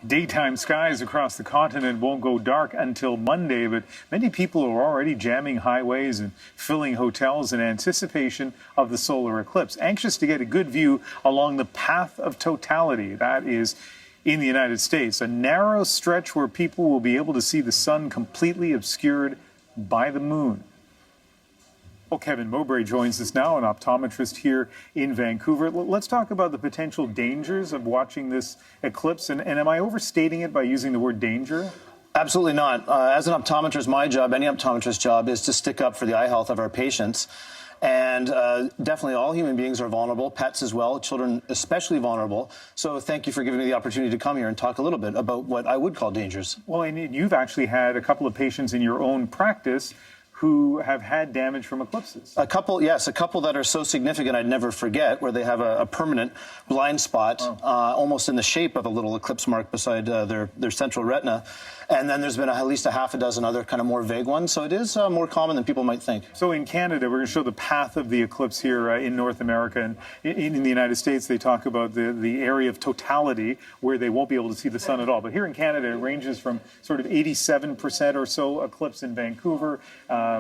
Daytime skies across the continent won't go dark until Monday, but many people are already jamming highways and filling hotels in anticipation of the solar eclipse, anxious to get a good view along the path of totality. That is in the United States, a narrow stretch where people will be able to see the sun completely obscured by the moon. Well, Kevin Mowbray joins us now, an optometrist here in Vancouver. Let's talk about the potential dangers of watching this eclipse. And am I overstating it by using the word danger? Absolutely not. As an optometrist, my job, any optometrist's job, is to stick up for the eye health of our patients. And definitely all human beings are vulnerable, pets as well, children especially vulnerable. So thank you for giving me the opportunity to come here and talk a little bit about what I would call dangers. Well, and you've actually had a couple of patients in your own practice who have had damage from eclipses. A couple that are so significant I'd never forget, where they have a permanent blind spot, almost in the shape of a little eclipse mark beside their central retina. And then there's been at least a half a dozen other kind of more vague ones. So it is more common than people might think. So in Canada, we're going to show the path of the eclipse here in North America. And in the United States, they talk about the area of totality where they won't be able to see the sun at all. But here in Canada, it ranges from sort of 87% or so eclipse in Vancouver,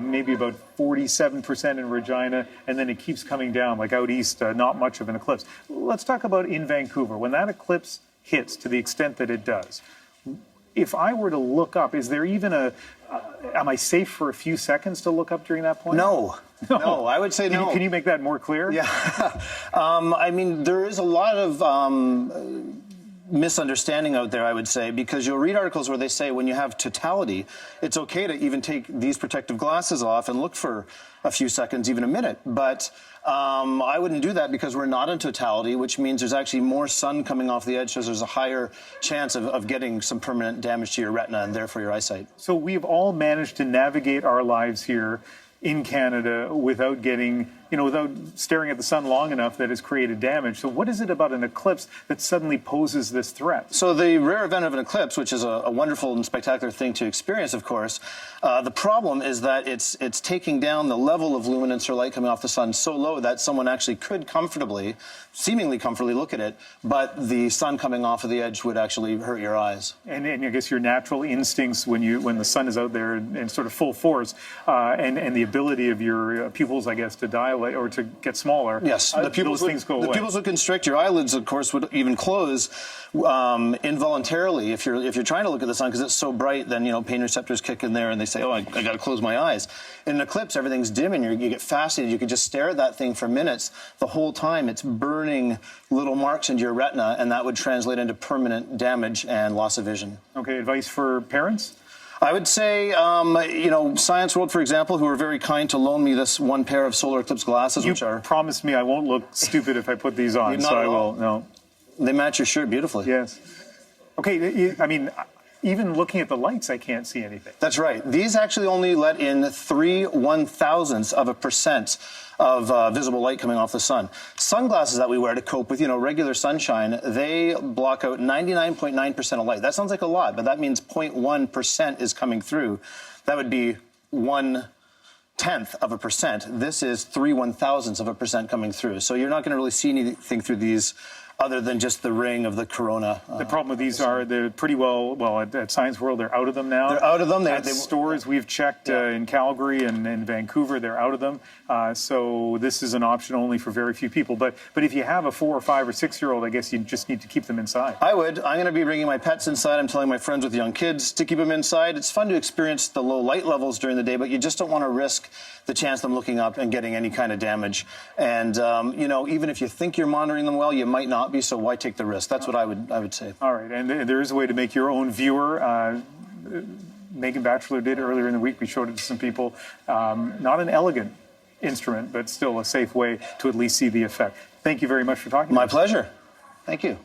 maybe about 47% in Regina, and then it keeps coming down, like out east, not much of an eclipse. Let's talk about in Vancouver. When that eclipse hits, to the extent that it does, if I were to look up, is there even am I safe for a few seconds to look up during that point? No, I would say no. Can you make that more clear? Yeah. I mean, there is a lot of misunderstanding out there, I would say, because you'll read articles where they say when you have totality, it's okay to even take these protective glasses off and look for a few seconds, even a minute. But I wouldn't do that because we're not in totality, which means there's actually more sun coming off the edge, so there's a higher chance of getting some permanent damage to your retina and therefore your eyesight. So we've all managed to navigate our lives here in Canada without getting, without staring at the sun long enough that has created damage. So what is it about an eclipse that suddenly poses this threat? So the rare event of an eclipse, which is a wonderful and spectacular thing to experience, of course, the problem is that it's taking down the level of luminance or light coming off the sun so low that someone actually could seemingly comfortably look at it, but the sun coming off of the edge would actually hurt your eyes. And I guess your natural instincts when the sun is out there in sort of full force, and the ability of your pupils, I guess, to dilate or to get smaller. Yes, the pupils would constrict. Your eyelids, of course, would even close involuntarily if you're trying to look at the sun, because it's so bright. Then pain receptors kick in there, and they say, "Oh, I got to close my eyes." In an eclipse, everything's dim, and you get fascinated. You could just stare at that thing for minutes. The whole time, it's burning little marks into your retina, and that would translate into permanent damage and loss of vision. Okay, advice for parents? I would say, Science World, for example, who were very kind to loan me this one pair of solar eclipse glasses, which are... You promised me I won't look stupid if I put these on, so I will. No. They match your shirt beautifully. Yes. Okay, I mean, even looking at the lights, I can't see anything. That's right. These actually only let in 0.03% of visible light coming off the sun. Sunglasses that we wear to cope with, regular sunshine, they block out 99.9% of light. That sounds like a lot, but that means 0.1% is coming through. That would be 0.1%. This is 0.03% coming through. So you're not going to really see anything through these other than just the ring of the corona. The problem with these are they're pretty well, at Science World, they're out of them now. They're out of them. At stores we've checked in Calgary and in Vancouver, they're out of them. So this is an option only for very few people. But if you have a 4 or 5 or 6-year-old, I guess you just need to keep them inside. I would. I'm going to be bringing my pets inside. I'm telling my friends with young kids to keep them inside. It's fun to experience the low light levels during the day, but you just don't want to risk the chance of them looking up and getting any kind of damage. And, even if you think you're monitoring them well, you might not be, so why take the risk? That's what I would say. All right, and there is a way to make your own viewer. Megan Batchelor did earlier in the week. We showed it to some people. Not an elegant instrument, but still a safe way to at least see the effect. Thank you very much for talking to us. My pleasure. Thank you.